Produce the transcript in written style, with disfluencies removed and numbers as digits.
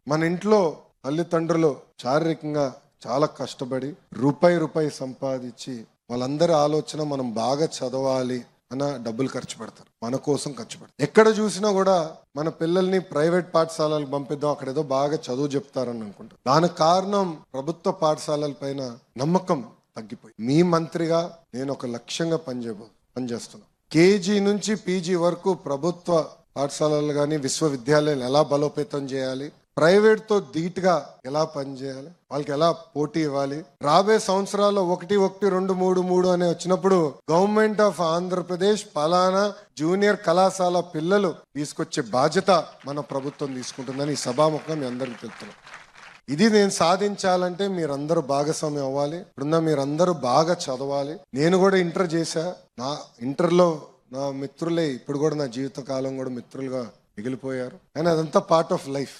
మన ఇంట్లో తల్లిదండ్రులు శారీరకంగా చాలా కష్టపడి రూపాయి సంపాదించి వాళ్ళందరి ఆలోచన మనం బాగా చదవాలి అన్న డబ్బులు ఖర్చు పెడతారు, మన కోసం ఖర్చు పెడతారు. ఎక్కడ చూసినా కూడా మన పిల్లల్ని ప్రైవేట్ పాఠశాలలకు పంపిద్దాం, అక్కడ ఏదో బాగా చదువు చెప్తారని అనుకుంటారు. దానికి కారణం ప్రభుత్వ పాఠశాలల పైన నమ్మకం తగ్గిపోయి. మీ మంత్రిగా నేను ఒక లక్ష్యంగా పనిచేస్తున్నాను. కేజీ నుంచి పీజీ వరకు ప్రభుత్వ పాఠశాలలు కానీ విశ్వవిద్యాలయాలు ఎలా బలోపేతం చేయాలి, ప్రైవేట్ తో ధీటుగా ఎలా పనిచేయాలి, వాళ్ళకి ఎలా పోటీ ఇవ్వాలి. రాబోయే సంవత్సరాల్లో 1, 1, 2, 3, 3 అనే వచ్చినప్పుడు గవర్నమెంట్ ఆఫ్ ఆంధ్రప్రదేశ్ పలానా జూనియర్ కళాశాల పిల్లలు తీసుకొచ్చే బాధ్యత మన ప్రభుత్వం తీసుకుంటుందని ఈ సభాముఖంగా మీ అందరికీ తెలుపుతున్నాం. ఇది నేను సాధించాలంటే మీరందరూ భాగస్వామ్యం అవ్వాలి. ఇప్పుడున్న మీరందరూ బాగా చదవాలి. నేను కూడా ఇంటర్ చేశా. నా ఇంటర్లో నా మిత్రులే ఇప్పుడు కూడా నా జీవిత కాలం కూడా మిత్రులుగా మిగిలిపోయారు. కానీ అదంతా పార్ట్ ఆఫ్ లైఫ్.